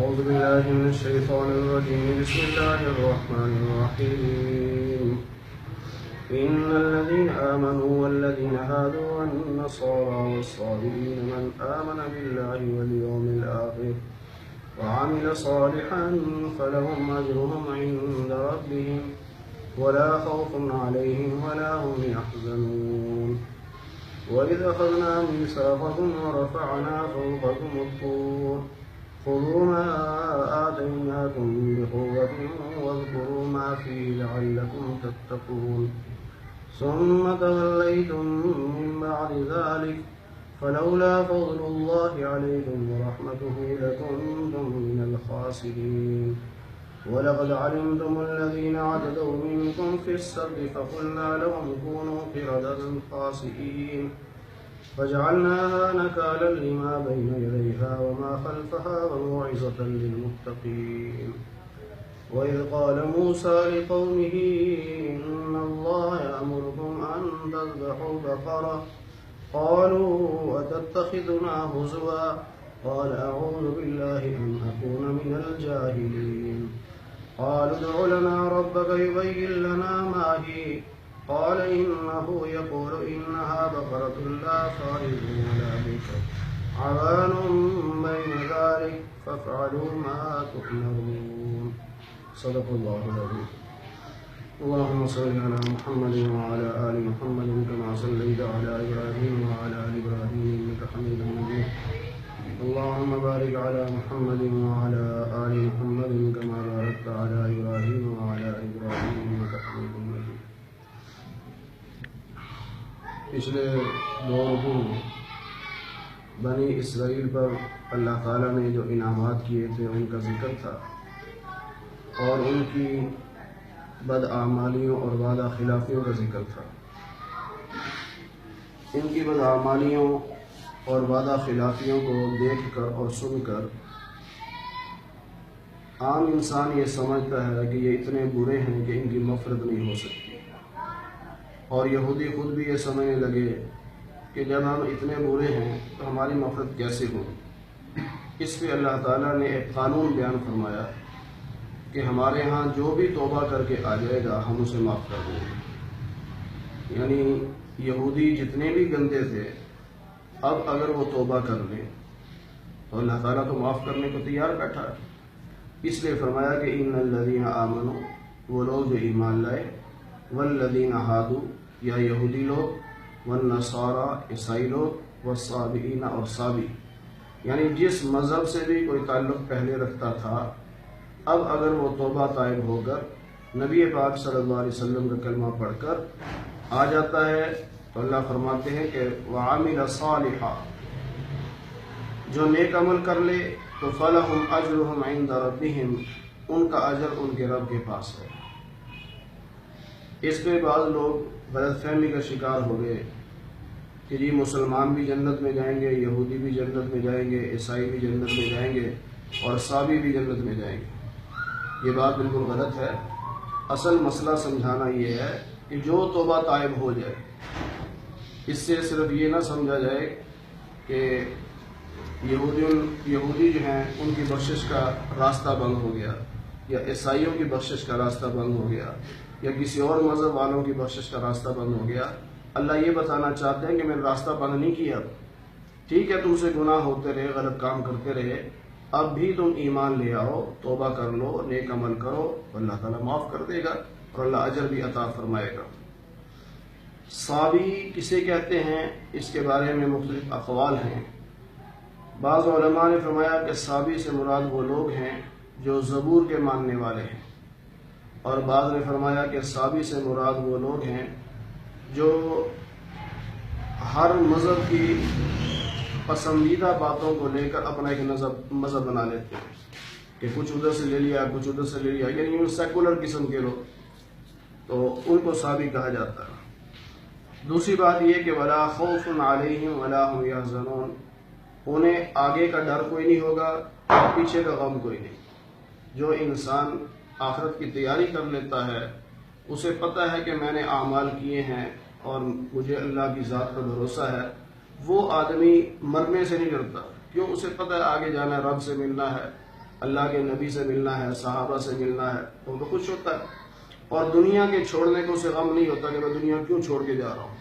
أعوذ بالله من الشيطان الرجيم. بسم الله الرحمن الرحيم. إن الذين آمنوا والذين هادوا والنصارى والصابئين من آمن بالله واليوم الآخر وعمل صالحا فلهم أجرهم عند ربهم ولا خوف عليهم ولا هم يحزنون. وإذ أخذنا ميثاقكم ورفعنا فوقكم الطور خذوا ما آتيناكم بقوة واذكروا ما فيه لعلكم تتقون. ثم توليتم من بعد ذلك فلولا فضل الله عليكم ورحمته لكنتم من الخاسرين. ولقد علمتم الذين اعتدوا منكم في السبت فقلنا لهم كونوا قردة خاسئين فجعلناها نكالا لما بين يديها وما خلفها وموعظة للمتقين. وإذ قال موسى لقومه إن الله يأمركم أن تذبحوا بقرة قالوا أتتخذنا هزوا قال أعوذ بالله أن أكون من الجاهلين. قالوا ادع لنا ربك يبين لنا ما هي قال إنه يقول إنها بقرة لا فارض ولا بكر عوان بين ذلك فافعلوا ما تؤمرون. صدق الله العظيم. اللهم صل على محمد وعلى آل محمد كما صليت على إبراهيم وعلى آل إبراهيم إنك حميد مجيد. اللهم بارك على محمد وعلى آل محمد كما باركت على إبراهيم وعلى آل إبراهيم إنك حميد مجيد. پچھلے دو رکوع میں بنی اسرائیل پر اللہ تعالیٰ نے جو انعامات کیے تھے ان کا ذکر تھا اور ان کی بدعمالیوں اور وعدہ خلافیوں کا ذکر تھا. ان کی بدعمالیوں اور وعدہ خلافیوں کو دیکھ کر اور سن کر عام انسان یہ سمجھتا ہے کہ یہ اتنے برے ہیں کہ ان کی مغفرت نہیں ہو سکتی، اور یہودی خود بھی یہ سمجھنے لگے کہ جب ہم اتنے برے ہیں تو ہماری مغفرت کیسے ہوگی. اس پہ اللہ تعالیٰ نے ایک قانون بیان فرمایا کہ ہمارے ہاں جو بھی توبہ کر کے آ جائے گا ہم اسے معاف کر دیں گے. یعنی یہودی جتنے بھی گندے تھے اب اگر وہ توبہ کر لیں تو اللہ تعالیٰ تو معاف کرنے کو تیار بیٹھا ہے. اس لیے فرمایا کہ ان الذین آمنوا، وہ لوگ جو ایمان لائے، والذین ہادوا یا یہودی لوگ، والنصارى عیسائی لوگ، والصابئین اور صابی، یعنی جس مذہب سے بھی کوئی تعلق پہلے رکھتا تھا اب اگر وہ توبہ طائب ہو کر نبی پاک صلی اللہ علیہ وسلم کا کلمہ پڑھ کر آ جاتا ہے تو اللہ فرماتے ہیں کہ وعمل صالحا، جو نیک عمل کر لے تو فلہم اجرہم عند ربہم، ان کا اجر ان کے رب کے پاس ہے. اس پہ بعض لوگ غلط فہمی کا شکار ہو گئے کہ جی مسلمان بھی جنت میں جائیں گے، یہودی بھی جنت میں جائیں گے، عیسائی بھی جنت میں جائیں گے اور صابی بھی جنت میں جائیں گے. یہ بات بالکل غلط ہے. اصل مسئلہ سمجھانا یہ ہے کہ جو توبہ طائب ہو جائے، اس سے صرف یہ نہ سمجھا جائے کہ یہودی جو ہیں ان کی بخشش کا راستہ بند ہو گیا، یا عیسائیوں کی بخشش کا راستہ بند ہو گیا، یا کسی اور مذہب والوں کی بخشش کا راستہ بند ہو گیا. اللہ یہ بتانا چاہتے ہیں کہ میں نے راستہ بند نہیں کیا. ٹھیک ہے تم سے گناہ ہوتے رہے، غلط کام کرتے رہے، اب بھی تم ایمان لے آؤ، توبہ کر لو، نیک عمل کرو، اللہ تعالیٰ معاف کر دے گا اور اللہ اجر بھی عطا فرمائے گا. صابی کسے کہتے ہیں اس کے بارے میں مختلف اقوال ہیں. بعض علماء نے فرمایا کہ صابی سے مراد وہ لوگ ہیں جو زبور کے ماننے والے ہیں، اور بعض نے فرمایا کہ صابی سے مراد وہ لوگ ہیں جو ہر مذہب کی پسندیدہ باتوں کو لے کر اپنا ایک مذہب بنا لیتے ہیں کہ کچھ ادھر سے لے لیا کچھ ادھر سے لے لیا، یعنی سیکولر قسم کے لوگ، تو ان کو صابی کہا جاتا ہے. دوسری بات یہ کہ ولا خوف علیہم ولا هم یحزنون، انہیں آگے کا ڈر کوئی نہیں ہوگا اور پیچھے کا غم کوئی نہیں. جو انسان آخرت کی تیاری کر لیتا ہے اسے پتہ ہے کہ میں نے اعمال کیے ہیں اور مجھے اللہ کی ذات پر بھروسہ ہے، وہ آدمی مرنے سے نہیں ڈرتا. کیوں؟ اسے پتہ ہے آگے جانا ہے، رب سے ملنا ہے، اللہ کے نبی سے ملنا ہے، صحابہ سے ملنا ہے، تو خوش ہوتا ہے، اور دنیا کے چھوڑنے کو اسے غم نہیں ہوتا کہ میں دنیا کیوں چھوڑ کے جا رہا ہوں۔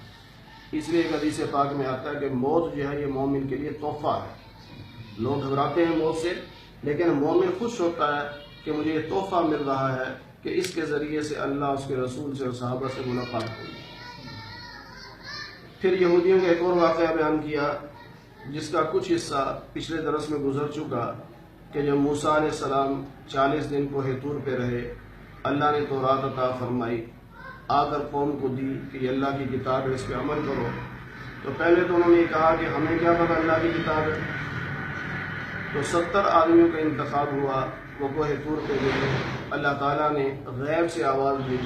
اس لیے ایک حدیث پاک میں آتا ہے کہ موت جو ہے یہ مومن کے لیے تحفہ ہے۔ لوگ گھبراتے ہیں موت سے، لیکن مومن خوش ہوتا ہے کہ مجھے یہ تحفہ مل رہا ہے کہ اس کے ذریعے سے اللہ، اس کے رسول سے اور صحابہ سے ملاقات ہوئی۔ پھر یہودیوں کا ایک اور واقعہ بیان کیا جس کا کچھ حصہ پچھلے درس میں گزر چکا، کہ جب موسیٰ علیہ السلام 40 دن کوہ طور پہ رہے، اللہ نے تورات عطا فرمائی، آ کر قوم کو دی کہ یہ اللہ کی کتاب ہے، اس پہ عمل کرو۔ تو پہلے تو انہوں نے یہ کہا کہ ہمیں کیا پتہ اللہ کی کتاب ہے، تو 70 آدمیوں کا انتخاب ہوا، وہ کوہ طور پہ گئے۔ اللہ تعالیٰ نے غیب سے آواز دی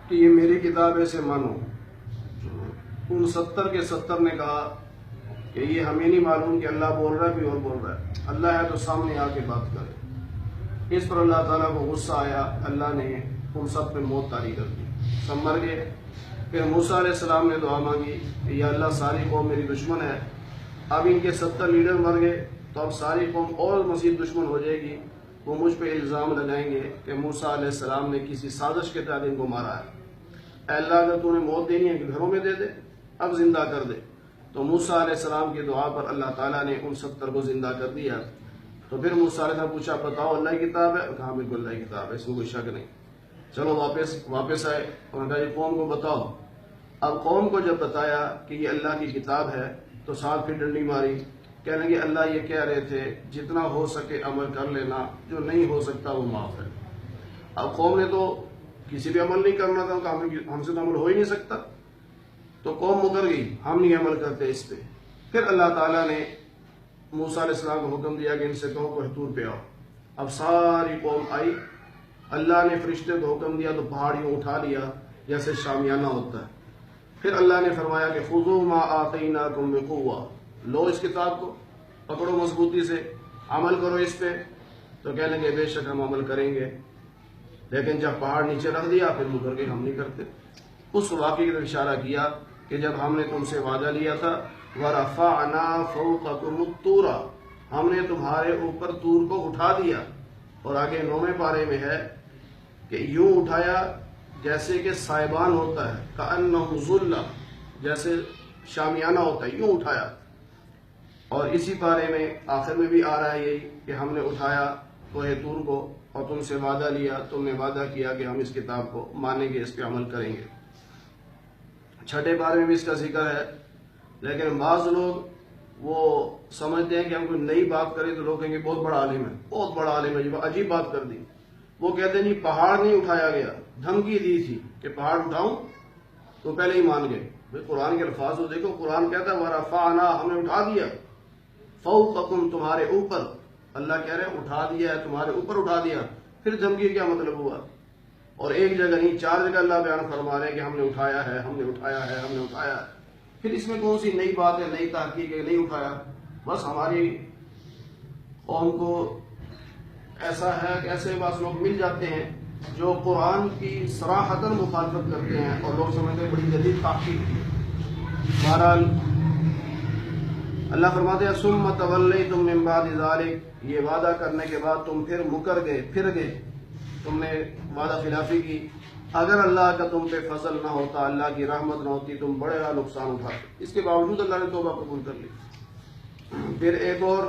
کہ یہ میری کتاب ہے، اسے مانو۔ ان 70 کے 70 نے کہا کہ یہ ہمیں نہیں معلوم کہ اللہ بول رہا ہے کوئی اور بول رہا ہے، اللہ ہے تو سامنے آ کے بات کرے۔ اس پر اللہ تعالیٰ کو غصہ آیا، اللہ نے ان سب پہ موت طاری کر دی، سب مر گئے۔ پھر موسیٰ علیہ السلام نے دعا مانگی کہ یا اللہ ساری قوم میری دشمن ہے، اب ان کے 70 لیڈر مر گئے تو اب ساری قوم اور مزید دشمن ہو جائے گی، وہ مجھ پہ الزام لگائیں گے کہ موسیٰ علیہ السلام نے کسی سازش کے تحت ان کو مارا ہے۔ اے اللہ اگر تو نے موت دینی ہے کہ گھروں میں دے دے، اب زندہ کر دے۔ تو موسیٰ علیہ السلام کی دعا پر اللہ تعالیٰ نے ان 70 کو زندہ کر دیا۔ تو پھر موسیٰ علیہ السلام پوچھا بتاؤ اللہ کی کتاب ہے؟ کہا بالکل اللہ کی کتاب ہے، اس میں کوئی شک نہیں۔ چلو واپس آئے، انہوں نے کہا یہ قوم کو بتاؤ۔ اب قوم کو جب بتایا کہ یہ اللہ کی کتاب ہے تو ساتھ پھر ڈنڈی ماری، کہنے لگے اللہ یہ کہہ رہے تھے جتنا ہو سکے عمل کر لینا، جو نہیں ہو سکتا وہ معاف ہے۔ اب قوم نے تو کسی بھی عمل نہیں کرنا تھا، ہم سے تو عمل ہو ہی نہیں سکتا، تو قوم مکر گئی، ہم نہیں عمل کرتے اس پہ۔ پھر اللہ تعالیٰ نے موسیٰ علیہ السلام کو حکم دیا کہ ان سے کہو کوہ طور پہ آؤ۔ اب ساری قوم آئی، اللہ نے فرشتے کو حکم دیا تو پہاڑیوں اٹھا لیا جیسے شامیانہ ہوتا ہے۔ پھر اللہ نے فرمایا کہ خذوا ما آتیناکم بقوہ، لو اس کتاب کو پکڑو مضبوطی سے، عمل کرو اس پہ۔ تو کہنے لگے بے شک ہم عمل کریں گے، لیکن جب پہاڑ نیچے رکھ دیا پھر مکر کے ہم نہیں کرتے۔ اس واقعے کی طرف اشارہ کیا کہ جب ہم نے تم سے وعدہ لیا تھا وَرَفَعْنَا فَوْقَكُمُ الطُّورَ، ہم نے تمہارے اوپر طور کو اٹھا دیا، اور آگے 9ویں پارے میں ہے کہ یوں اٹھایا جیسے کہ سائبان ہوتا ہے، کأنہ ظلہ، جیسے شامیانہ ہوتا ہے، یوں اٹھایا۔ اور اسی پارے میں آخر میں بھی آ رہا ہے یہی کہ ہم نے اٹھایا کوہ طور کو اور تم سے وعدہ لیا، تم نے وعدہ کیا کہ ہم اس کتاب کو مانیں گے، اس پہ عمل کریں گے۔ 6 پارے میں بھی اس کا ذکر ہے، لیکن بعض لوگ وہ سمجھتے ہیں کہ ہم کوئی نئی بات کریں تو لوگ کہیں گے بہت بڑا عالم ہے، بہت بڑا عالم ہے، یہ عجیب بات کر دی۔ وہ کہتے ہیں نہیں پہاڑ نہیں اٹھایا گیا، دھمکی دی تھی کہ پہاڑ اٹھاؤں، تو پہلے ہی مان گئے۔ بھائی قرآن کے الفاظ کو دیکھو، قرآن کہتا ہے وَرَفَعْنَا، ہم نے اٹھا دیا، فَوْقَكُمْ، تمہارے اوپر، اللہ کہہ رہے ہیں اٹھا دیا ہے، تمہارے اوپر اٹھا دیا۔ پھر دھمکی کیا مطلب ہوا؟ اور ایک جگہ نہیں 4 جگہ اللہ بیان فرما رہے ہیں کہ ہم نے اٹھایا ہے، ہم نے اٹھایا ہے، ہم نے اٹھایا ہے۔ پھر اس میں کون سی نئی بات ہے، نئی تحقیق ہے؟ نہیں اٹھایا، بس ہماری قوم کو ایسا ہے کہ ایسے بعض لوگ مل جاتے ہیں جو قرآن کی صراحتاً مخالفت کرتے ہیں اور لوگ سمجھتے ہیں بڑی جدید تحقیق کی۔ بہرحال اللہ فرماتے ہیں ثم تولیتم من بعد ذلک، یہ وعدہ کرنے کے بعد تم پھر مکر گئے، پھر گئے، تم نے وعدہ خلافی کی۔ اگر اللہ کا تم پہ فضل نہ ہوتا، اللہ کی رحمت نہ ہوتی، تم بڑے نقصان اٹھاتے۔ اس کے باوجود اللہ نے توبہ قبول کر لی۔ پھر ایک اور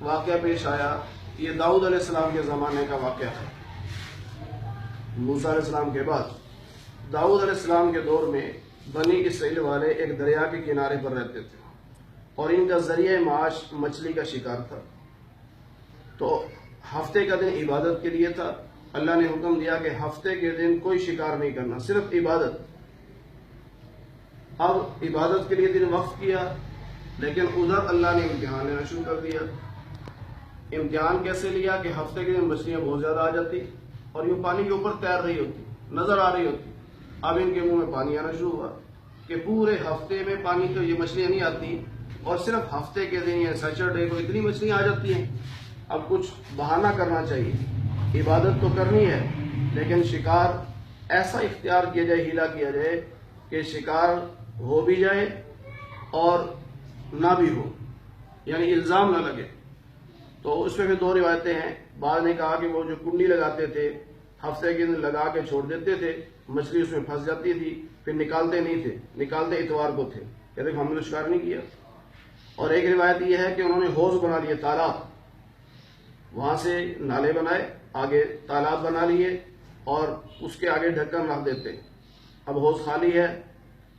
واقعہ پیش آیا، یہ داؤد علیہ السلام کے زمانے کا واقعہ ہے۔ موسیٰ علیہ السلام کے بعد داؤد علیہ السلام کے دور میں بنی اسرائیل والے ایک دریا کے کنارے پر رہتے تھے، اور ان کا ذریعہ معاش مچھلی کا شکار تھا۔ تو ہفتے کا دن عبادت کے لیے تھا، اللہ نے حکم دیا کہ ہفتے کے دن کوئی شکار نہیں کرنا، صرف عبادت۔ اب عبادت کے لیے دن وقف کیا، لیکن ادھر اللہ نے امتحان لینا شروع کر دیا۔ امتحان کیسے لیا کہ ہفتے کے دن مچھلیاں بہت زیادہ آ جاتی اور یوں پانی کے اوپر تیر رہی ہوتی، نظر آ رہی ہوتی۔ اب ان کے منہ میں پانی آنا شروع ہوا کہ پورے ہفتے میں پانی تو یہ مچھلیاں نہیں آتی، اور صرف ہفتے کے دن یا سیٹرڈے کو اتنی مچھلیاں آ جاتی ہیں۔ اب کچھ بہانہ کرنا چاہیے، عبادت تو کرنی ہے، لیکن شکار ایسا اختیار کیا جائے، ہیلا کیا جائے کہ شکار ہو بھی جائے اور نہ بھی ہو، یعنی الزام نہ لگے۔ تو اس میں بھی دو روایتیں ہیں. بعض نے کہا کہ وہ جو کنڈی لگاتے تھے ہفتے کے دن لگا کے چھوڑ دیتے تھے, مچھلی اس میں پھنس جاتی تھی, پھر نکالتے نہیں تھے, نکالتے اتوار کو تھے, کہتے ہم نے شکار نہیں کیا. اور ایک روایت یہ ہے کہ انہوں نے حوض بنا لیے, تالاب, وہاں سے نالے بنائے, آگے تالاب بنا لیے اور اس کے آگے ڈھکن رکھ دیتے. اب حوض خالی ہے,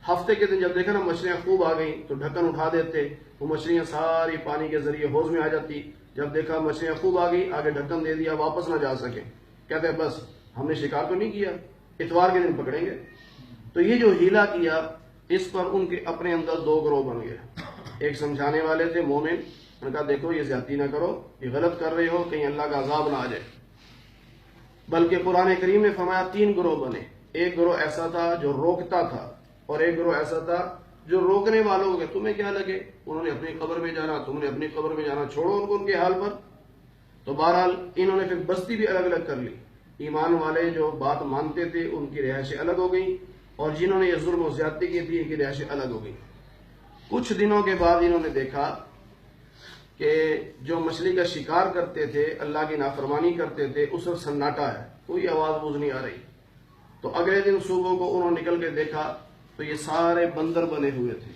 ہفتے کے دن جب دیکھا نا مچھلیاں خوب آ گئیں تو ڈھکن اٹھا دیتے, وہ مچھلیاں ساری پانی کے ذریعے حوض میں آ جاتی. جب دیکھا مچھلیاں خوب آ گئی, آگے ڈھکن دے دیا, واپس نہ جا سکے, کہتے ہیں بس ہم نے شکار تو نہیں کیا, اتوار کے دن پکڑیں گے. تو یہ جو ہیلا کیا, اس پر ان کے اپنے اندر دو گروہ بن گئے. ایک سمجھانے والے تھے مومن, انہوں نے کہا دیکھو یہ زیادتی نہ کرو, یہ غلط کر رہے ہو, کہیں اللہ کا عذاب نہ آ جائے. بلکہ قرآن کریم نے فرمایا تین گروہ بنے. ایک گروہ ایسا تھا جو روکتا تھا, اور ایک گروہ ایسا تھا جو روکنے والوں کے تمہیں کیا لگے, انہوں نے اپنی قبر میں جانا, تم نے اپنی قبر میں جانا, چھوڑو ان کو ان کے حال پر. تو بہرحال انہوں نے پھر بستی بھی الگ الگ کر لی. ایمان والے جو بات مانتے تھے ان کی رہائشیں الگ ہو گئیں, اور جنہوں نے یہ ظلم و زیادتی کی تھی ان کی رہائشیں الگ ہو گئیں. کچھ دنوں کے بعد انہوں نے دیکھا کہ جو مچھلی کا شکار کرتے تھے, اللہ کی نافرمانی کرتے تھے, اس وقت سناٹا ہے, کوئی آواز بوجھ نہیں آ رہی. تو اگلے دن صبح کو انہوں نے نکل کے دیکھا تو یہ سارے بندر بنے ہوئے تھے.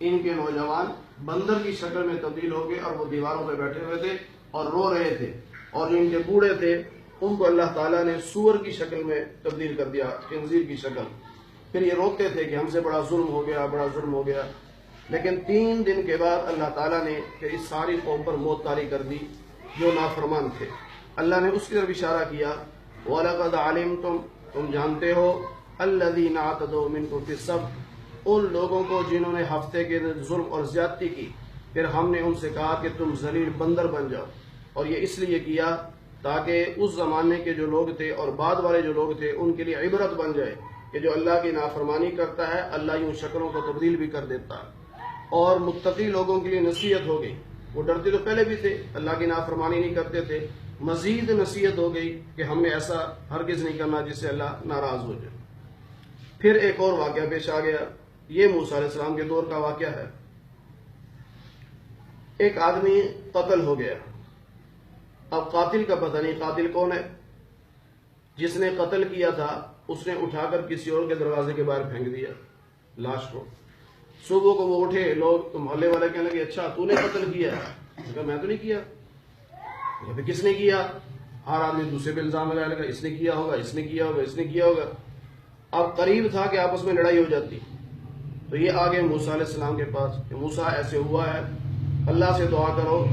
ان کے نوجوان بندر کی شکل میں تبدیل ہو گئے اور وہ دیواروں پہ بیٹھے ہوئے تھے اور رو رہے تھے. اور جو ان کے بوڑھے تھے ان کو اللہ تعالیٰ نے سور کی شکل میں تبدیل کر دیا, خنزیر کی شکل. پھر یہ روتے تھے کہ ہم سے بڑا ظلم ہو گیا, بڑا ظلم ہو گیا. لیکن 3 دن کے بعد اللہ تعالیٰ نے پھر اس ساری قوم پر موت طاری کر دی جو نافرمان تھے. اللہ نے اس کی طرف اشارہ کیا, وَلَقَدْ عَلِمْتُمْ, تم جانتے ہو, الَّذِينَ اعْتَدَوْا مِنْكُمْ فِي السَّبْتِ, ان لوگوں کو جنہوں نے ہفتے کے دن ظلم اور زیادتی کی. پھر ہم نے ان سے کہا کہ تم ذلیل بندر بن جاؤ. اور یہ اس لیے کیا تاکہ اس زمانے کے جو لوگ تھے اور بعد والے جو لوگ تھے ان کے لیے عبرت بن جائے کہ جو اللہ کی نافرمانی کرتا ہے اللہ یوں شکلوں کو تبدیل بھی کر دیتا ہے. اور متقی لوگوں کے لیے نصیحت ہو گئی, وہ ڈرتے تو پہلے بھی تھے, اللہ کی نافرمانی نہیں کرتے تھے, مزید نصیحت ہو گئی کہ ہم نے ایسا ہرگز نہیں کرنا جس سے اللہ ناراض ہو جائے. پھر ایک اور واقعہ پیش آ گیا, یہ موسیٰ علیہ السلام کے دور کا واقعہ ہے. ایک آدمی قتل ہو گیا. اب قاتل کا پتہ نہیں قاتل کون ہے. جس نے قتل کیا تھا اس نے اٹھا کر کسی اور کے دروازے کے باہر پھینک دیا لاش کو. صبح کو وہ اٹھے, لوگ محلے والے کہنے لگے اچھا تو نے قتل کیا؟ میں تو نہیں کیا. پھر کس نے کیا؟ ہر آدمی دوسرے پہ الزام لگانے لگا, اس نے کیا ہوگا, اس نے کیا ہوگا, اس نے کیا ہوگا. اب قریب تھا کہ آپس میں لڑائی ہو جاتی. تو یہ آگے موسیٰ علیہ السلام کے پاس کہ موسیٰ ایسے ہوا ہے, اللہ سے دعا کرو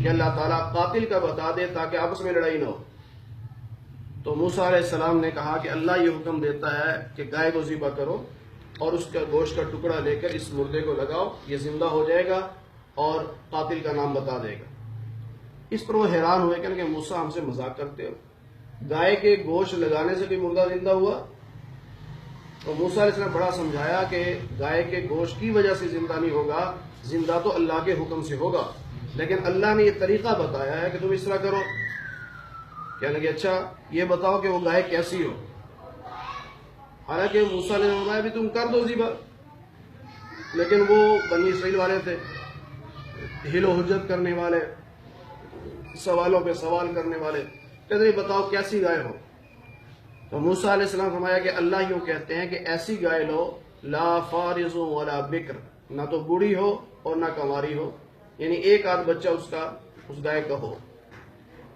کہ اللہ تعالیٰ قاتل کا بتا دے تاکہ آپس میں لڑائی نہ ہو. تو موسیٰ علیہ السلام نے کہا کہ اللہ یہ حکم دیتا ہے کہ گائے کو ذبح کرو اور اس کا گوشت کا ٹکڑا لے کر اس مردے کو لگاؤ, یہ زندہ ہو جائے گا اور قاتل کا نام بتا دے گا. اس پر وہ حیران ہوئے کہ موسیٰ ہم سے مذاق کرتے ہو, گائے کے گوشت لگانے سے کوئی مردہ زندہ ہوا؟ تو موسیٰ علیہ السلام بڑا سمجھایا کہ گائے کے گوشت کی وجہ سے زندہ نہیں ہوگا, زندہ تو اللہ کے حکم سے ہوگا, لیکن اللہ نے یہ طریقہ بتایا ہے کہ تم اس طرح کرو. کہنے کہ اچھا یہ بتاؤ کہ وہ گائے کیسی ہو. حالانکہ موسیٰ علیہ السلام بھی تم کر دو ذبح, لیکن وہ بنی اسرائیل والے تھے, حیل و حجت کرنے والے, سوالوں پہ سوال کرنے والے. کہتے بتاؤ کیسی گائے ہو. تو موسیٰ علیہ السلام فرمایا کہ اللہ یوں کہتے ہیں کہ ایسی گائے لو لا فارض ولا بکر, نہ تو بوڑھی ہو اور نہ کنواری ہو, یعنی ایک آدھ بچہ اس گائے کا ہو,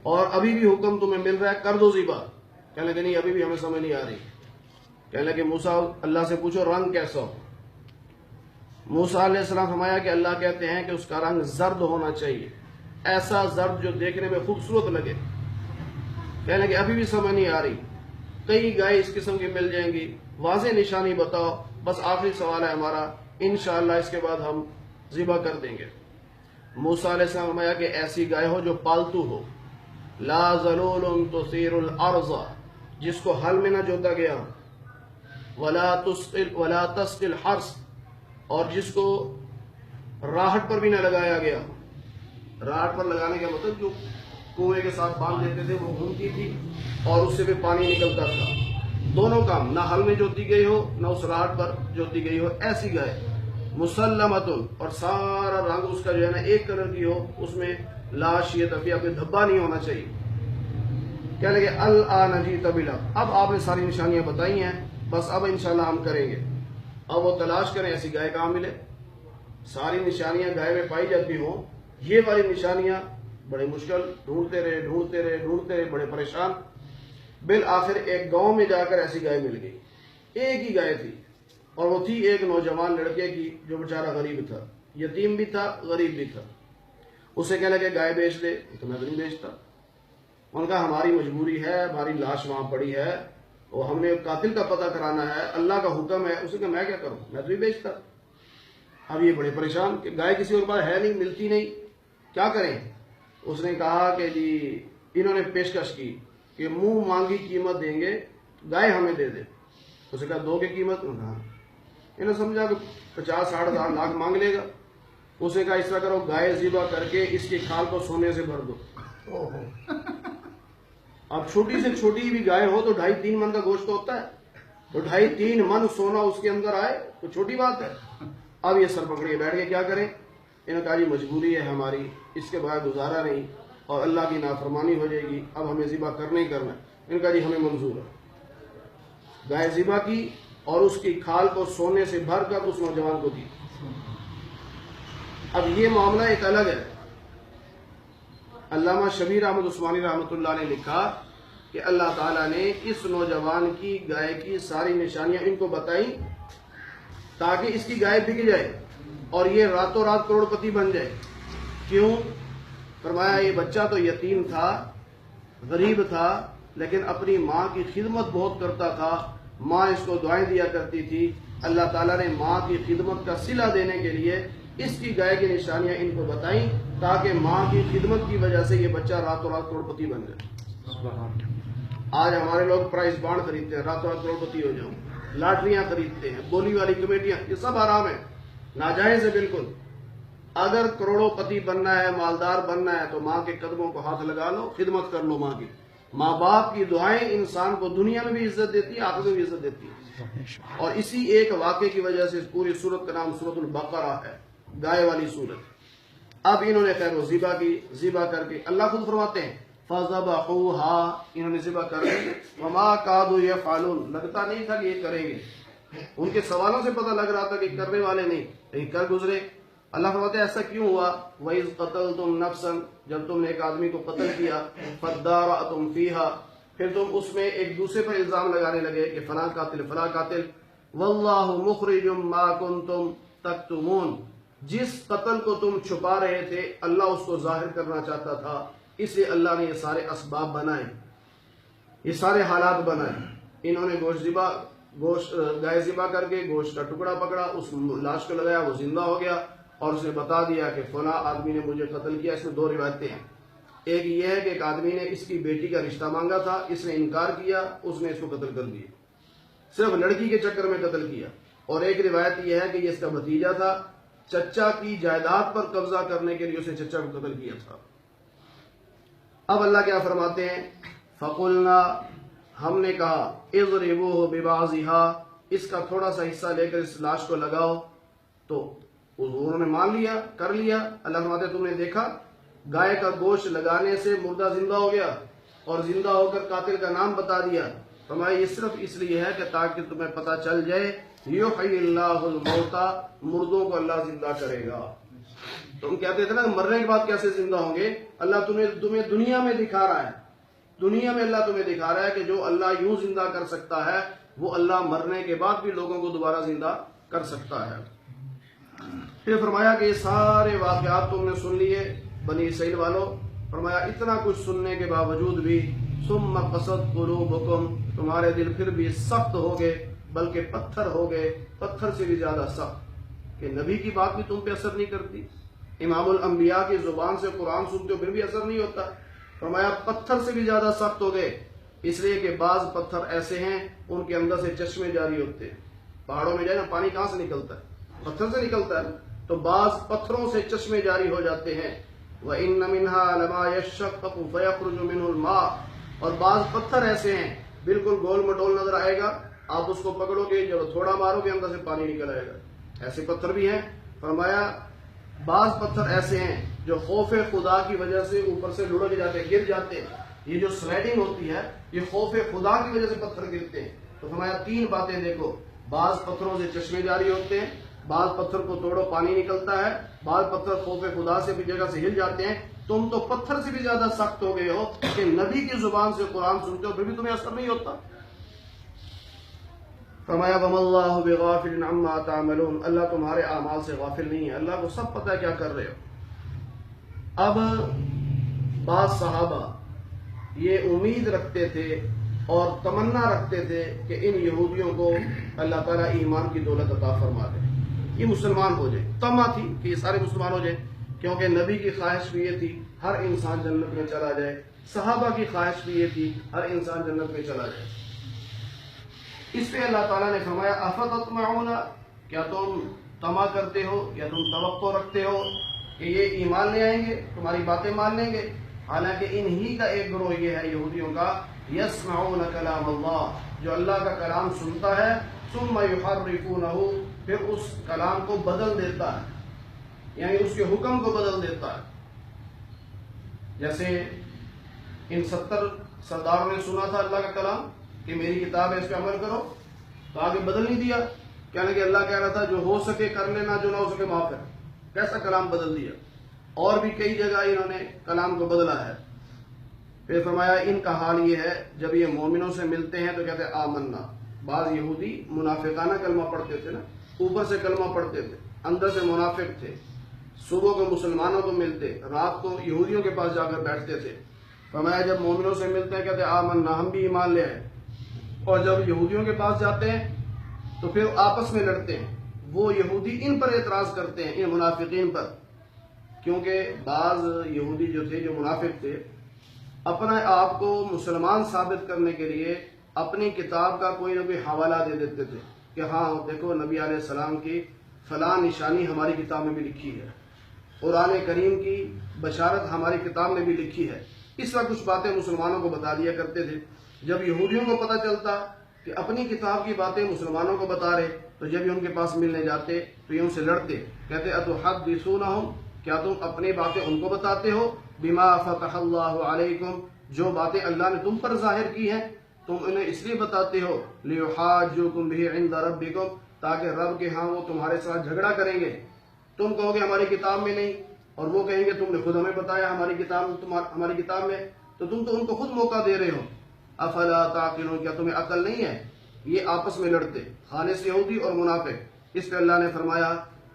اور ابھی بھی حکم تمہیں مل رہا ہے کر دو ذبح. کہنے لگے نہیں ابھی بھی ہمیں سمجھ نہیں آ رہی. کہنے لگے موسیٰ اللہ سے پوچھو رنگ کیسا ہو. موسیٰ علیہ السلام فرمایا کہ اللہ کہتے ہیں کہ اس کا رنگ زرد ہونا چاہیے, ایسا زرد جو دیکھنے میں خوبصورت لگے. کہنے لگے ابھی بھی سمجھ نہیں آ رہی, کئی گائے اس قسم کی مل جائیں گی, واضح نشانی بتاؤ, بس آخری سوال ہے ہمارا, انشاءاللہ اس کے بعد ہم ذبح کر دیں گے. موسیٰ علیہ السلام فرمایا کہ ایسی گائے ہو جو پالتو ہو, لا ذلول تثیر الارض, جس کو حل میں نہ جوتا گیا ہو, ولا تسقی الحرث, اور جس کو راہٹ پر بھی نہ لگایا گیا ہو. راہٹ پر لگانے کا مطلب جو کنویں کے ساتھ باندھ دیتے تھے وہ گھومتی تھی اور اس سے بھی پانی نکلتا تھا. دونوں کام, نہ حل میں جوتی گئی ہو نہ اس راہٹ پر جوتی گئی ہو, ایسی گائے. مسلمتن، اور سارا رنگ اس کا جو ہے نا ایک کلر کی ہو، اس میں لا شیۃ فیہا، کوئی دھبا نہیں ہونا چاہیے. کہنے لگے الآن جئت بالحق، اب آپ نے ساری نشانیاں بتائی ہیں، بس اب انشاءاللہ ہم کریں گے. اب وہ تلاش کریں ایسی گائے کہاں ملے. ساری نشانیاں گائے میں پائی جاتی ہوں، یہ والی نشانیاں بڑے مشکل، ڈھونڈتے رہے، بڑے پریشان. بالآخر ایک گاؤں میں جا کر ایسی گائے مل گئی. ایک ہی گائے تھی، اور وہ تھی ایک نوجوان لڑکے کی جو بیچارہ غریب تھا، یتیم بھی تھا، غریب بھی تھا. اسے کہنے لگے گائے بیچ دے، تو میں تو نہیں بیچتا. ان کا ہماری مجبوری ہے، ہماری لاش وہاں پڑی ہے، اور ہم نے قاتل کا پتہ کرانا ہے، اللہ کا حکم ہے. اسے کہ میں کیا کروں، میں تو نہیں بیچتا. اب یہ بڑے پریشان کہ گائے کسی اور پاس ہے نہیں، ملتی نہیں، کیا کریں. اس نے کہا کہ جی، انہوں نے پیشکش کی کہ منہ مانگی قیمت دیں گے، گائے ہمیں دے دے. اسے کہا دو گے قیمت؟ ہاں. انہوں نے سمجھا کہ 50-60 ہزار لاکھ مانگ لے گا. اسے کہا اس طرح کرو، گائے ذبح کر کے اس کی کھال کو سونے سے بھر دو. اب چھوٹی سے چھوٹی بھی گائے ہو تو 2.5-3 من کا گوشت ہوتا ہے، تو 2.5-3 من سونا اس کے اندر آئے تو چھوٹی بات ہے. اب یہ سر پکڑیے بیٹھ کے کیا کریں. انہوں نے کہا جی مجبوری ہے ہماری، اس کے بعد گزارا نہیں، اور اللہ کی نافرمانی ہو جائے گی، اب ہمیں ذبح کرنا ہی کرنا ہے. انہوں نے کہا جی ہمیں منظور ہے. گائے ذبح کی اور اس کی کھال کو سونے سے بھر کر اس نوجوان کو دی. اب یہ معاملہ ایک الگ ہے. علامہ شبیر احمد عثمانی رحمۃ اللہ نے لکھا کہ اللہ تعالیٰ نے اس نوجوان کی گائے کی ساری نشانیاں ان کو بتائیں تاکہ اس کی گائے بک جائے اور یہ راتوں رات کروڑ پتی بن جائے. کیوں؟ فرمایا یہ بچہ تو یتیم تھا، غریب تھا، لیکن اپنی ماں کی خدمت بہت کرتا تھا، ماں اس کو دعائیں دیا کرتی تھی. اللہ تعالیٰ نے ماں کی خدمت کا صلہ دینے کے لیے اس کی گائے کی نشانیاں ان کو بتائیں تاکہ ماں کی خدمت کی وجہ سے یہ بچہ راتوں رات کروڑ پتی بن جائے. آج ہمارے لوگ پرائز بانڈ خریدتے ہیں، راتوں رات کروڑ پتی ہو جاؤں، لاٹریاں خریدتے ہیں، بولی والی کمیٹیاں، یہ سب حرام ہے، ناجائز ہے بالکل. اگر کروڑوں پتی بننا ہے، مالدار بننا ہے، تو ماں کے قدموں کو ہاتھ لگا لو، خدمت کر لو ماں کی. ماں باپ کی دعائیں انسان کو دنیا میں بھی عزت دیتی ہے، آخرت میں بھی عزت دیتی ہے. اور اسی ایک واقعے کی وجہ سے پوری سورت کا نام سورت البقرہ ہے، گائے والی سورت. اب انہوں نے خیر و ذبح کی، ذبح کر کے اللہ خود فرماتے ہیں فَذَبَحُوهَا، انہوں نے ذبح کر لی. وَمَا كَادُوا يَفْعَلُونَ، لگتا نہیں تھا کہ یہ کریں گے. ان کے سوالوں سے پتہ لگ رہا تھا کہ کرنے والے نہیں، لیکن کر گزرے. اللہ فرماتے ہیں ایسا کیوں ہوا؟ وَإِذْ قَتَلْتُمْ نَفْسًا، جب تم نے ایک آدمی کو قتل کیا، فَادَّارَأْتُمْ فِيهَا، پھر تم اس میں ایک دوسرے پر الزام لگانے لگے کہ فلاں قاتل فلاں قاتل. وَاللَّهُ مُخْرِجٌ مَا كُنْتُمْ تَكْتُمُونَ، جس قتل کو تم چھپا رہے تھے اللہ اس کو ظاہر کرنا چاہتا تھا، اس لیے اللہ نے یہ سارے اسباب بنائے، یہ سارے حالات بنائے. انہوں نے گوشت گائے ذبح کر کے گوشت کا ٹکڑا پکڑا، اس لاش کو لگایا، وہ زندہ ہو گیا، اور اس نے بتا دیا کہ فلاں آدمی نے مجھے قتل کیا. اس میں 2 روایتیں ہیں. ایک یہ ہے کہ ایک آدمی نے اس کی بیٹی کا رشتہ مانگا تھا، اس نے انکار کیا، اس نے اس کو قتل کر دیا، صرف لڑکی کے چکر میں قتل کیا. اور ایک روایت یہ ہے کہ یہ اس کا بھتیجا تھا، چچا کی جائیداد پر قبضہ کرنے کے لیے اس نے چچا کو قتل کیا تھا. اب اللہ کیا فرماتے ہیں؟ فَقُلْنَا، ہم نے کہا، اضربوه ببعضها، اس کا تھوڑا سا حصہ لے کر اس لاش کو لگاؤ. تو انہوں نے مان لیا، کر لیا. اللہ فرماتے ہیں تم نے دیکھا گائے کا گوشت لگانے سے مردہ زندہ ہو گیا، اور زندہ ہو کر قاتل کا نام بتا دیا. فرمایا یہ صرف اس لیے ہے کہ تاکہ تمہیں پتہ چل جائے یحیی اللہ الموتى، مردوں کو اللہ زندہ کرے گا. تم کہتے تھے نا مرنے کے بعد کیسے زندہ ہوں گے، اللہ تمہیں دنیا میں دکھا رہا ہے. دنیا میں اللہ تمہیں دکھا رہا ہے کہ جو اللہ یوں زندہ کر سکتا ہے وہ اللہ مرنے کے بعد بھی لوگوں کو دوبارہ زندہ کر سکتا ہے. پھر فرمایا کہ یہ سارے واقعات تم نے سن لیے بنی اسرائیل والوں. فرمایا اتنا کچھ سننے کے باوجود بھی ثم قست قلوبکم، تمہارے دل پھر بھی سخت ہو گئے، بلکہ پتھر ہو گئے، پتھر سے بھی زیادہ سخت، کہ نبی کی بات بھی تم پہ اثر نہیں کرتی، امام الانبیاء کی زبان سے قرآن سنتے ہو پھر بھی اثر نہیں ہوتا. فرمایا پتھر سے بھی زیادہ سخت ہو گئے، اس لیے کہ بعض پتھر ایسے ہیں ان کے اندر سے چشمے جاری ہوتے ہیں. پہاڑوں میں جائے نا پانی کہاں سے نکلتا ہے؟ پتھر سے نکلتا ہے. تو بعض پتھروں سے چشمے جاری ہو جاتے ہیں. وَإِنَّ مِنْهَا لَمَا يَشَّقَّقُ فَيَخْرُجُ مِنْهُ الْمَاءُ، اور بعض پتھر ایسے ہیں بالکل گول مٹول نظر آئے گا، آپ اس کو پکڑو گے جب تھوڑا مارو گے اندر سے پانی نکل آئے گا. ایسے پتھر بھی ہیں. فرمایا بعض پتھر ایسے ہیں جو خوف خدا کی وجہ سے اوپر سے لڑک جاتے ہیں، گر جاتے ہیں. یہ جو سلائڈنگ ہوتی ہے یہ خوف خدا کی وجہ سے پتھر گرتے ہیں. تو فرمایا 3 باتیں دیکھو، بعض پتھروں سے چشمے جاری ہوتے ہیں، بعض پتھر کو توڑو پانی نکلتا ہے، بعض پتھر خوف خدا سے بھی جگہ سے ہل جاتے ہیں. تم تو پتھر سے بھی زیادہ سخت ہو گئے ہو کہ نبی کی زبان سے قرآن سنتے ہو پھر بھی تمہیں اثر نہیں ہوتا. فرمایا وَمَا اللَّهُ بِغَافِلٍ عَمَّا تَعْمَلُونَ، اللہ تمہارے اعمال سے غافل نہیں ہے، اللہ کو سب پتہ ہے کیا کر رہے ہو. اب بعض صحابہ یہ امید رکھتے تھے اور تمنا رکھتے تھے کہ ان یہودیوں کو اللہ تعالیٰ ایمان کی دولت عطا فرما دے، یہ مسلمان ہو جائے. تما تھی کہ یہ سارے مسلمان ہو جائیں، کیونکہ نبی کی خواہش بھی یہ تھی ہر انسان جنت میں چلا جائے، صحابہ کی خواہش بھی یہ تھی ہر انسان جنت میں چلا جائے. اس پہ اللہ تعالیٰ نے فرمایا افتطمعون، کیا تم طمع کرتے ہو یا تم توقع رکھتے ہو کہ یہ ایمان لے آئیں گے، تمہاری باتیں مان لیں گے؟ حالانکہ انہی کا ایک گروہ یہ ہے یہودیوں کا، یسمعون کلام اللہ، جو اللہ کا کلام سنتا ہے ثم یحرفونہ، پھر اس کلام کو بدل دیتا ہے، یعنی اس کے حکم کو بدل دیتا ہے. جیسے ان 70 سرداروں نے سنا تھا اللہ کا کلام کہ میری کتاب ہے اس پہ عمل کرو، تو آگے بدل نہیں دیا، کہنے کہ اللہ کہہ رہا تھا جو ہو سکے کر لینا، جو نہ ہو سکے معاف کر. کیسا کلام بدل دیا. اور بھی کئی جگہ انہوں نے کلام کو بدلا ہے. پھر فرمایا ان کا حال یہ ہے جب یہ مومنوں سے ملتے ہیں تو کہتے ہیں آمنا. بعض یہودی منافقانہ کلمہ پڑھتے تھے نا، اوپر سے کلمہ پڑھتے تھے، اندر سے منافق تھے. صبح کو مسلمانوں کو ملتے، رات کو یہودیوں کے پاس جا کر بیٹھتے تھے. فرمایا جب مومنوں سے ملتے ہیں کہتے ہیں آمنا، ہم بھی ایمان لے آئے. اور جب یہودیوں کے پاس جاتے ہیں تو پھر آپس میں لڑتے ہیں. وہ یہودی ان پر اعتراض کرتے ہیں، ان منافقین پر، کیونکہ بعض یہودی جو تھے، جو منافق تھے، اپنا آپ کو مسلمان ثابت کرنے کے لیے اپنی کتاب کا کوئی نہ کوئی حوالہ دے دیتے تھے کہ ہاں دیکھو نبی علیہ السلام کی فلاں نشانی ہماری کتاب میں بھی لکھی ہے، قرآن کریم کی بشارت ہماری کتاب میں بھی لکھی ہے. اس طرح کچھ باتیں مسلمانوں کو بتا دیا کرتے تھے. جب یہودیوں کو پتہ چلتا کہ اپنی کتاب کی باتیں مسلمانوں کو بتا رہے تو جب یہ ان کے پاس ملنے جاتے تو یہ ان سے لڑتے، کہتے اتحدثونہم، کیا تم اپنی باتیں ان کو بتاتے ہو، بما فتح اللہ علیکم، جو باتیں اللہ نے تم پر ظاہر کی ہیں تم انہیں اس لیے بتاتے ہو، لیحاجوکم بہ عند ربکم، تاکہ رب کے ہاں وہ تمہارے ساتھ جھگڑا کریں گے. تم کہو گے ہماری کتاب میں نہیں، اور وہ کہیں گے تم نے خود ہمیں بتایا ہماری کتاب میں، تو تم تو ان کو خود موقع دے رہے ہو. افلا تعقلون، کیا تمہیں عقل نہیں ہے؟ یہ آپس میں لڑتے، خالص یہودی اور منافق. اس پہ اللہ نے فرمایا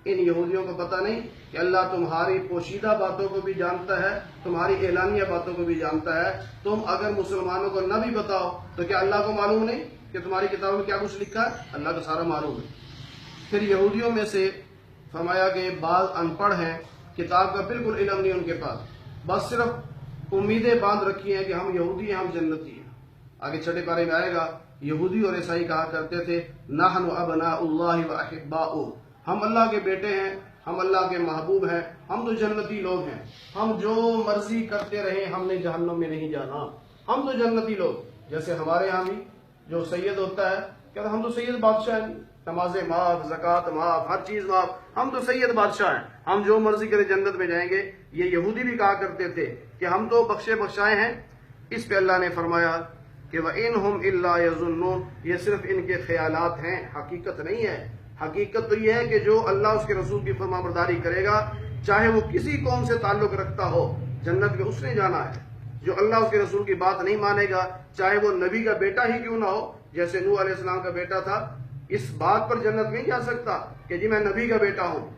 ان یہودیوں کو پتہ نہیں کہ اللہ تمہاری پوشیدہ باتوں کو بھی جانتا ہے، تمہاری اعلانیہ باتوں کو بھی جانتا ہے. تم اگر مسلمانوں کو نہ بھی بتاؤ تو کیا اللہ کو معلوم نہیں کہ تمہاری کتابوں میں کیا کچھ لکھا ہے؟ اللہ کو سارا معلوم ہے. پھر یہودیوں میں سے فرمایا کہ بعض ان پڑھ ہیں، کتاب کا بالکل علم نہیں ان کے پاس، بس صرف امیدیں باندھ رکھی ہیں کہ ہم یہودی ہیں، ہم جنتی ہیں. آگے چھٹے پارے میں آئے گا یہودی اور عیسائی کہا کرتے تھے نحن ابناء اللہ و احباؤہ، ہم اللہ کے بیٹے ہیں، ہم اللہ کے محبوب ہیں، ہم تو جنتی لوگ ہیں، ہم جو مرضی کرتے رہیں ہم نے جہنم میں نہیں جانا، ہم تو جنتی لوگ. جیسے ہمارے ہاں بھی جو سید ہوتا ہے کہتا ہم تو سید بادشاہ ہیں، نمازیں معاف، زکوٰۃ معاف، ہر چیز معاف، ہم تو سید بادشاہ ہیں، ہم جو مرضی کرے جنت میں جائیں گے. یہ یہودی بھی کہا کرتے تھے کہ ہم تو بخشے بخشائے ہیں. اس پہ اللہ نے فرمایا کہ وَإِنْهُمْ إِلَّا يَظُنُّونَ، یہ صرف ان کے خیالات ہیں، حقیقت نہیں ہے. حقیقت تو یہ ہے کہ جو اللہ اس کے رسول کی فرما برداری کرے گا، چاہے وہ کسی قوم سے تعلق رکھتا ہو، جنت میں اس نے جانا ہے. جو اللہ اس کے رسول کی بات نہیں مانے گا، چاہے وہ نبی کا بیٹا ہی کیوں نہ ہو، جیسے نوح علیہ السلام کا بیٹا تھا، اس بات پر جنت نہیں جا سکتا کہ جی میں نبی کا بیٹا ہوں.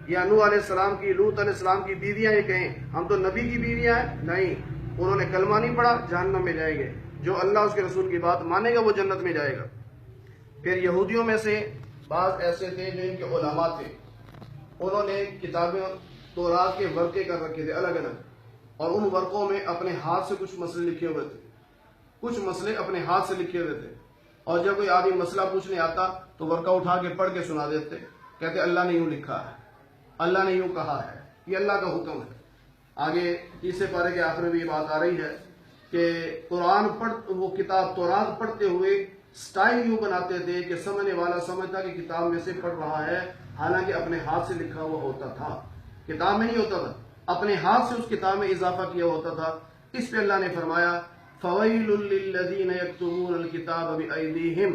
یا نوح علیہ السلام کی، لوط علیہ السلام کی بیویاں یہ کہیں ہم تو نبی کی بیویاں ہیں، نہیں، انہوں نے کلمہ نہیں پڑھا، جہنم میں جائیں گے. جو اللہ اس کے رسول کی بات مانے گا وہ جنت میں جائے گا. پھر یہودیوں میں سے بعض ایسے تھے جو ان کے علماء تھے، انہوں نے کتابیں تورات کے ورقے کر رکھے تھے الگ الگ، اور ان ورقوں میں اپنے ہاتھ سے کچھ مسئلے لکھے ہوئے تھے، کچھ مسئلے اپنے ہاتھ سے لکھے ہوئے تھے. اور جب کوئی آدمی مسئلہ پوچھنے آتا تو ورقہ اٹھا کے پڑھ کے سنا دیتے، کہتے اللہ نے یوں لکھا ہے، اللہ نے یوں کہا ہے، یہ اللہ کا حکم ہے. آگے تیسرے پارے کے آخر میں یہ بات آ رہی ہے کہ قرآن وہ کتاب تورات پڑھتے ہوئے سٹائل یوں بناتے تھے کہ سمجھنے والا سمجھتا کہ کتاب میں سے پڑھ رہا ہے حالانکہ اپنے ہاتھ سے لکھا ہوا ہوتا تھا، کتاب میں نہیں ہوتا تھا، اپنے ہاتھ سے اس کتاب میں اضافہ کیا ہوتا تھا۔ اس پہ اللہ نے فرمایا فَوَيْلٌ لِّلَّذِينَ يَكْتُبُونَ الْكِتَابَ بِأَيْدِيهِمْ،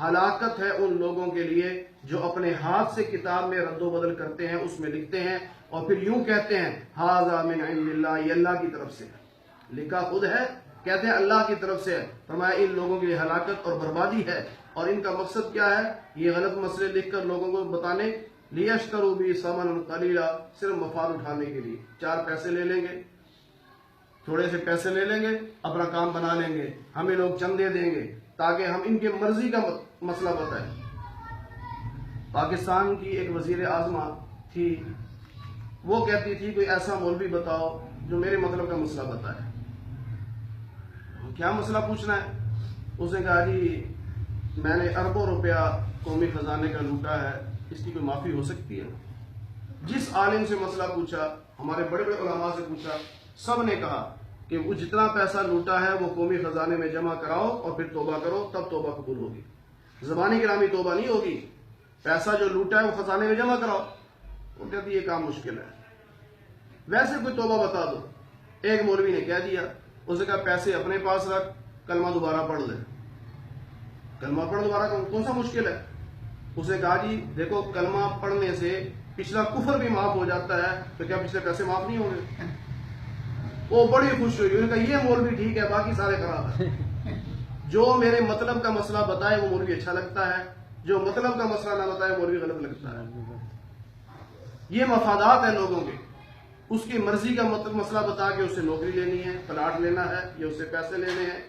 ہلاکت ہے ان لوگوں کے لیے جو اپنے ہاتھ سے کتاب میں رد و بدل کرتے ہیں، اس میں لکھتے ہیں اور پھر یوں کہتے ہیں ھذا من عند اللہ، یہ اللہ کی طرف سے ہے، لکھا خود ہے، کہتے ہیں اللہ کی طرف سے ہے۔ فرمایا ان لوگوں کے لیے ہلاکت اور بربادی ہے، اور ان کا مقصد کیا ہے؟ یہ غلط مسئلے لکھ کر لوگوں کو بتانے، لیشتروا بہ ثمنا قلیلا، صرف مفاد اٹھانے کے لیے، 4 پیسے لے لیں گے، تھوڑے سے پیسے لے لیں گے، اپنا کام بنا لیں گے، ہمیں لوگ چندے دیں گے تاکہ ہم ان کے مرضی کا مسئلہ بتائیں۔ پاکستان کی ایک وزیر اعظم تھی، وہ کہتی تھی کوئی ایسا مولوی بتاؤ جو میرے مطلب کا مسئلہ بتائے۔ کیا مسئلہ پوچھنا ہے؟ اس نے کہا جی میں نے اربوں روپیہ قومی خزانے کا لوٹا ہے، اس کی کوئی معافی ہو سکتی ہے؟ جس عالم سے مسئلہ پوچھا، ہمارے بڑے بڑے علماء سے پوچھا، سب نے کہا کہ وہ جتنا پیسہ لوٹا ہے وہ قومی خزانے میں جمع کراؤ اور پھر توبہ کرو، تب توبہ قبول ہوگی۔ زبانی کلامی توبہ نہیں ہوگی، پیسہ جو لوٹا ہے وہ خزانے میں جمع کراؤ۔ وہ کہتی یہ کام مشکل ہے، ویسے کوئی توبہ بتا دو۔ ایک مولوی نے کہہ دیا، اس نے کہا پیسے اپنے پاس رکھ، کلمہ دوبارہ پڑھ لے۔ کلمہ پڑھ دوبارہ، کون سا مشکل ہے؟ اس نے کہا جی دیکھو کلمہ پڑھنے سے پچھلا کفر بھی معاف ہو جاتا ہے، تو کیا پچھلے پیسے معاف نہیں ہوں گے؟ وہ بڑی خوش ہوئی، انہوں نے کہا یہ مولوی ٹھیک ہے، باقی سارے خراب ہیں۔ جو میرے مطلب کا مسئلہ بتائے وہ مولوی اچھا لگتا ہے، جو مطلب کا مسئلہ نہ بتائے مولوی غلط لگتا ہے۔ یہ مفادات ہیں لوگوں کے، اس کی مرضی کا مسئلہ بتا کے اسے نوکری لینی ہے، پلاٹ لینا ہے، یا اسے پیسے لینے ہیں،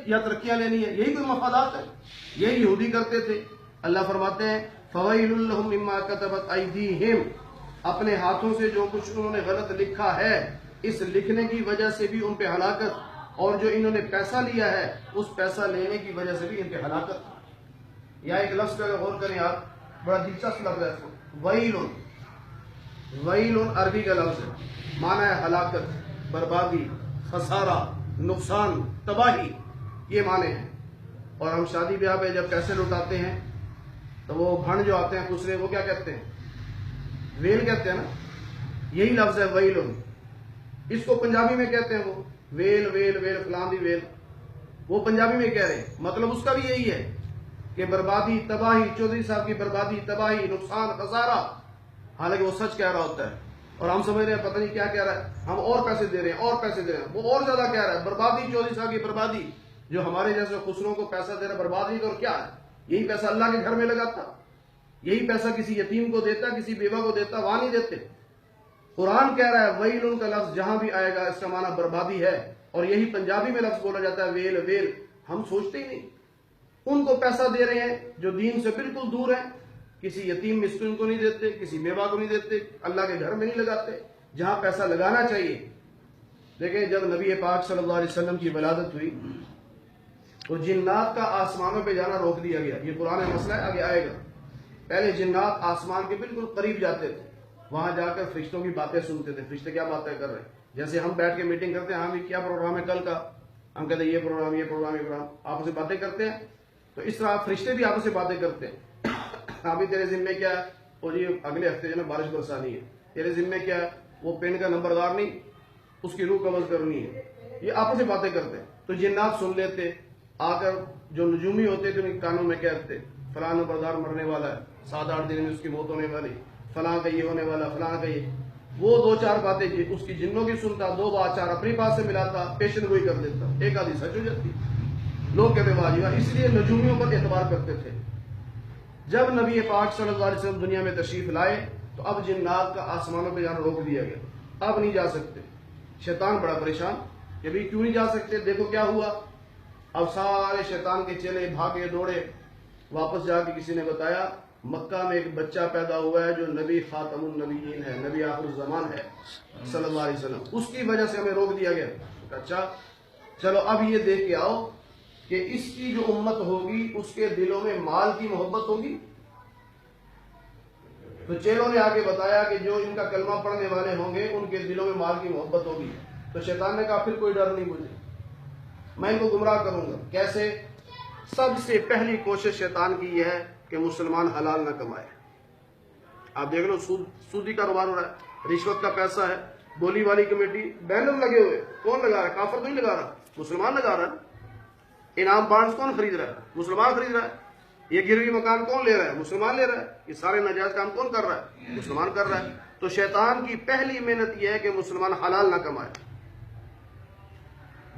یا ترقیاں لینی ہے، یہی کوئی مفادات ہے؟ یہی یہودی کرتے تھے۔ اللہ فرماتے ہیں فَوَيْلٌ لَّهُم مِّمَّا كَتَبَتْ أَيْدِيهِمْ، اپنے ہاتھوں سے جو کچھ انہوں نے غلط لکھا ہے، اس لکھنے کی وجہ سے بھی ان پہ ہلاکت، اور جو انہوں نے پیسہ لیا ہے اس پیسہ لینے کی وجہ سے بھی ان پہ ہلاکت۔ یا ایک لفظ پہ غور کریں آپ، بڑا دلچسپ لفظ ہے، وَيْلٌ۔ وَيْلٌ عربی کا لفظ ہے، معنی ہے ہلاکت، بربادی، خسارہ، نقصان، تباہی، یہ معنی ہیں۔ اور ہم شادی بیاہ پہ جب پیسے لوٹاتے ہیں تو وہ بھن جو آتے ہیں دوسرے، وہ کیا کہتے ہیں؟ ویل کہتے ہیں نا، یہی لفظ ہے ویلن۔ اس کو پنجابی میں کہتے ہیں وہ ویل ویل ویل فلاں دی ویل، وہ پنجابی میں کہہ رہے ہیں، مطلب اس کا بھی یہی ہے کہ بربادی، تباہی، چودھری صاحب کی بربادی، تباہی، نقصان، خسارہ، حالانکہ وہ سچ کہہ رہا ہوتا ہے اور ہم سمجھ رہے ہیں پتہ نہیں کیا کہہ رہا ہے، ہم اور پیسے دے رہے ہیں، اور پیسے دے رہے ہیں، وہ اور زیادہ کہہ رہا ہے، بربادی، چودھری صاحب کی بربادی۔ جو ہمارے جیسے خسروں کو پیسہ دے رہا ہے برباد نہیں تو اور کیا ہے؟ یہی پیسہ اللہ کے گھر میں لگاتا، یہی پیسہ کسی یتیم کو دیتا، کسی بیوہ کو دیتا، وہاں نہیں دیتے۔ قرآن کہہ رہا ہے ویل کا لفظ جہاں بھی آئے گا اس کا معنی بربادی ہے، اور یہی پنجابی میں لفظ بولا جاتا ہے ویل ویل۔ ہم سوچتے ہی نہیں، ان کو پیسہ دے رہے ہیں جو دین سے بالکل دور ہیں، کسی یتیم مسکین کو نہیں دیتے، کسی بیوہ کو نہیں دیتے، اللہ کے گھر میں نہیں لگاتے جہاں پیسہ لگانا چاہیے۔ دیکھیں جب نبی پاک صلی اللہ علیہ وسلم کی ولادت ہوئی تو جنات کا آسمانوں پہ جانا روک دیا گیا، یہ پرانا مسئلہ ہے، آگے آئے گا۔ پہلے جنات آسمان کے بالکل قریب جاتے تھے، وہاں جا کر فرشتوں کی باتیں سنتے تھے، فرشتے کیا باتیں کر رہے ہیں، جیسے ہم بیٹھ کے میٹنگ کرتے ہیں، ہاں بھی کیا پروگرام ہے کل کا، ہم کہتے ہیں یہ پروگرام، یہ پروگرام، یہ پروگرام، آپس میں باتیں کرتے ہیں، تو اس طرح فرشتے بھی آپس میں باتیں کرتے ہیں۔ ابھی تیرے ذمے کیا ہے؟ اور یہ اگلے ہفتے جو نا بارش برسانی ہے، تیرے ذمے کیا ہے؟ وہ پین کا نمبردار نہیں، اس کی روح قبض کرنی ہے، یہ آپس میں باتیں کرتے ہیں۔ تو جنات سن لیتے، آ کر جو نجومی ہوتے تھے ان کے کانوں میں کہتے فلاں نمبردار مرنے والا ہے، 7-8 دن میں اس کی موت ہونے والی، فلاں کا یہ ہونے والا، فلاں کا یہ، وہ 2-4 باتیں اس کی جنوں کی سنتا، 2-4 اپنی بات سے ملاتا، پیشن گوئی کر دیتا، ایک آدھی سچ ہو جاتی، لوگ کہتے واجبہ۔ اس لیے نجومیوں پر اعتبار کرتے تھے۔ جب نبی پاک صلی اللہ علیہ وسلم دنیا میں تشریف لائے تو اب جنات کا آسمانوں پہ جانا روک دیا گیا، اب نہیں جا سکتے۔ شیطان بڑا پریشان کہ بھئی کیوں نہیں جا سکتے؟ دیکھو کیا ہوا، اب سارے شیطان کے چیلے بھاگے دوڑے، واپس جا کے کسی نے بتایا مکہ میں ایک بچہ پیدا ہوا ہے جو نبی خاتم النبیین ہے، نبی آخر الزمان ہے صلی اللہ علیہ وسلم، اس کی وجہ سے ہمیں روک دیا گیا۔ اچھا چلو اب یہ دیکھ کے آؤ کہ اس کی جو امت ہوگی اس کے دلوں میں مال کی محبت ہوگی۔ تو چیلوں نے آگے بتایا کہ جو ان کا کلمہ پڑھنے والے ہوں گے ان کے دلوں میں مال کی محبت ہوگی۔ تو شیطان نے کہا پھر کوئی ڈر نہیں مجھے، میں ان کو گمراہ کروں گا۔ کیسے؟ سب سے پہلی کوشش شیطان کی یہ ہے کہ مسلمان حلال نہ کمائے، آپ دیکھ لو سودی کاروبار ہو رہا ہے، رشوت کا پیسہ ہے، بولی والی کمیٹی، بینر لگے ہوئے، کون لگا رہا ہے؟ کافر تو نہیں لگا رہا، مسلمان لگا رہا ہے۔ انعام بانڈز کون خرید رہا ہے؟ مسلمان خرید رہا ہے۔ یہ گروی مکان کون لے رہا ہے؟ مسلمان لے رہا ہے۔ یہ سارے ناجائز کام کون کر رہا ہے؟ مسلمان کر رہا ہے۔ تو شیطان کی پہلی محنت یہ ہے کہ مسلمان حلال نہ کمائے۔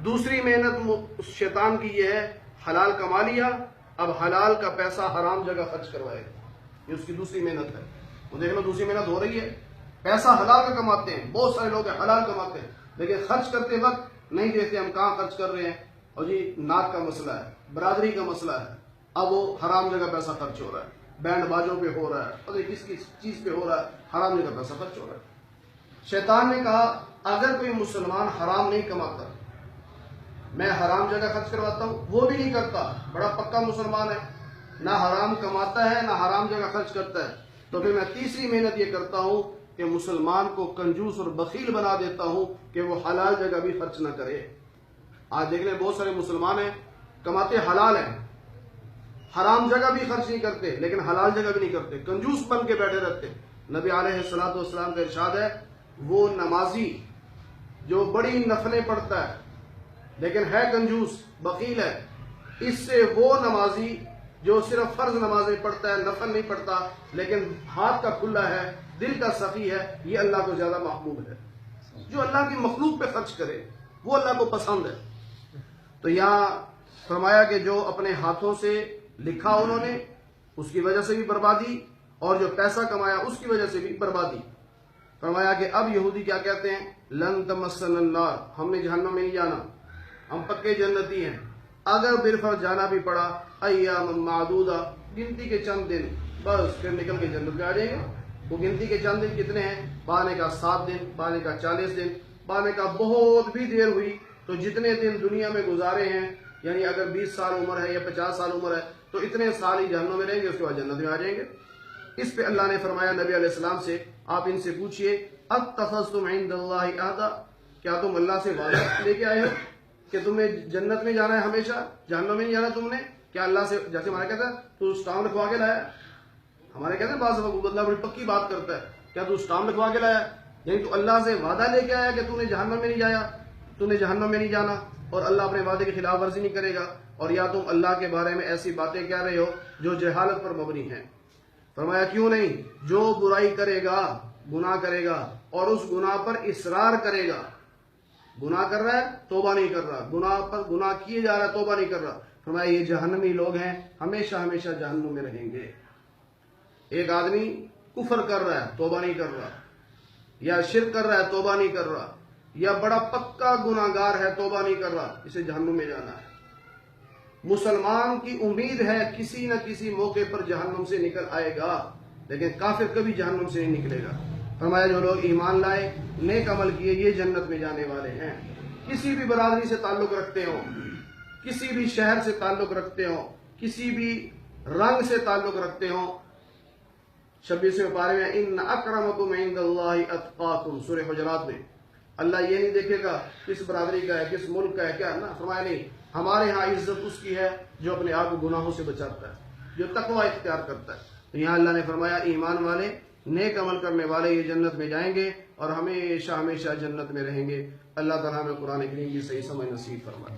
دوسری محنت شیطان کی یہ ہے، حلال کما لیا، اب حلال کا پیسہ حرام جگہ خرچ کروائے گا، یہ اس کی دوسری محنت ہے۔ تو دیکھ لو دوسری محنت ہو رہی ہے، پیسہ حلال کا کماتے ہیں، بہت سارے لوگ ہیں حلال کماتے ہیں، لیکن خرچ کرتے وقت نہیں دیکھتے ہم کہاں خرچ کر رہے ہیں، اور جی ناک کا مسئلہ ہے، برادری کا مسئلہ ہے، اب وہ حرام جگہ پیسہ خرچ ہو رہا ہے، بینڈ باجوں پہ ہو رہا ہے، پتہ نہیں کس کس چیز پہ ہو رہا ہے، حرام جگہ پیسہ خرچ ہو رہا ہے۔ شیطان نے کہا اگر کوئی مسلمان حرام نہیں کماتا، میں حرام جگہ خرچ کرواتا ہوں، وہ بھی نہیں کرتا، بڑا پکا مسلمان ہے، نہ حرام کماتا ہے نہ حرام جگہ خرچ کرتا ہے، تو پھر میں تیسری محنت یہ کرتا ہوں کہ مسلمان کو کنجوس اور بخیل بنا دیتا ہوں کہ وہ حلال جگہ بھی خرچ نہ کرے۔ آج دیکھ لیں بہت سارے مسلمان ہیں، کماتے حلال ہیں، حرام جگہ بھی خرچ نہیں کرتے، لیکن حلال جگہ بھی نہیں کرتے، کنجوس بن کے بیٹھے رہتے۔ نبی علیہ السلام کا ارشاد ہے، وہ نمازی جو بڑی نفلیں پڑھتا ہے لیکن ہے کنجوس بخیل ہے، اس سے وہ نمازی جو صرف فرض نمازیں پڑھتا ہے، نفل نہیں پڑھتا، لیکن ہاتھ کا کھلا ہے، دل کا سخی ہے، یہ اللہ کو زیادہ محبوب ہے۔ جو اللہ کی مخلوق پہ خرچ کرے وہ اللہ کو پسند ہے۔ تو یہاں فرمایا کہ جو اپنے ہاتھوں سے لکھا انہوں نے، اس کی وجہ سے بھی بربادی، اور جو پیسہ کمایا اس کی وجہ سے بھی بربادی۔ فرمایا کہ اب یہودی کیا کہتے ہیں؟ لن تمسنا النار، ہم نے جہنم میں نہیں جانا، ہم پکے جنتی ہیں، اگر بالفرض جانا بھی پڑا ایام معدودہ، گنتی کے چند دن، بس پھر نکل کے جنت میں آ جائیں گے۔ وہ گنتی کے چند دن کتنے ہیں؟ بانے کا 7 دن، بانے کا 40 دن، بانے کا بہت بھی دیر ہوئی تو جتنے دن دنیا میں گزارے ہیں، یعنی اگر 20 سال عمر ہے یا 50 سال عمر ہے تو اتنے سال ہی جہنم میں رہیں گے، اس کے بعد جنت میں آ جائیں گے۔ اس پہ اللہ نے فرمایا نبی علیہ السلام سے، آپ ان سے پوچھئے اتخذتم عند اللہ عہدا، کیا تم اللہ سے وعدہ لے کے آئے ہو کہ تمہیں جنت میں جانا ہے ہمیشہ، جہنم میں نہیں جانا تم نے؟ کیا اللہ سے، جیسے ہمارا کہتا ہے تو اسٹام لکھوا کے لایا، ہمارے کہتے ہیں بعض وقت اللہ بڑی پکی بات کرتا ہے، کیا تو اسٹام لکھوا کے لایا؟ یعنی تو اللہ سے وعدہ لے کے آیا کہ تو نے جہنم میں نہیں جایا، تو نے جہنم میں نہیں جانا، اور اللہ اپنے وعدے کی خلاف ورزی نہیں کرے گا، اور یا تم اللہ کے بارے میں ایسی باتیں کہہ رہے ہو جو جہالت پر مبنی ہیں۔ فرمایا کیوں نہیں، جو برائی کرے گا، گناہ کرے گا اور اس گناہ پر اصرار کرے گا، گناہ کر رہا ہے توبہ نہیں کر رہا، گناہ پر گناہ کیے جا رہا ہے توبہ نہیں کر رہا، فرمایا یہ جہنمی لوگ ہیں، ہمیشہ ہمیشہ جہنم میں رہیں گے۔ ایک آدمی کفر کر رہا ہے توبہ نہیں کر رہا، یا شرک کر رہا ہے توبہ نہیں کر رہا، یا بڑا پکا گناہگار ہے توبہ نہیں کر رہا، اسے جہنم میں جانا ہے۔ مسلمان کی امید ہے کسی نہ کسی موقع پر جہنم سے نکل آئے گا، لیکن کافر کبھی جہنم سے نہیں نکلے گا۔ فرمایا جو لوگ ایمان لائے، نیک عمل کیے، یہ جنت میں جانے والے ہیں۔ کسی بھی برادری سے تعلق رکھتے ہوں، کسی بھی شہر سے تعلق رکھتے ہوں، کسی بھی رنگ سے تعلق رکھتے ہوں، 26ویں پارے میں ان اکرمکم عند اللہ اتقاکم، سورہ حجرات میں اللہ یہ نہیں دیکھے گا کس برادری کا ہے، کس ملک کا ہے، کیا نا، فرمایا نہیں، ہمارے ہاں عزت اس کی ہے جو اپنے آپ کو گناہوں سے بچاتا ہے، جو تقوی اختیار کرتا ہے۔ تو یہاں اللہ نے فرمایا ایمان والے، نیک عمل کرنے والے یہ جنت میں جائیں گے اور ہمیشہ ہمیشہ جنت میں رہیں گے۔ اللہ تعالیٰ ہمیں قرآن کریم کی صحیح سمجھ نصیب فرمائے۔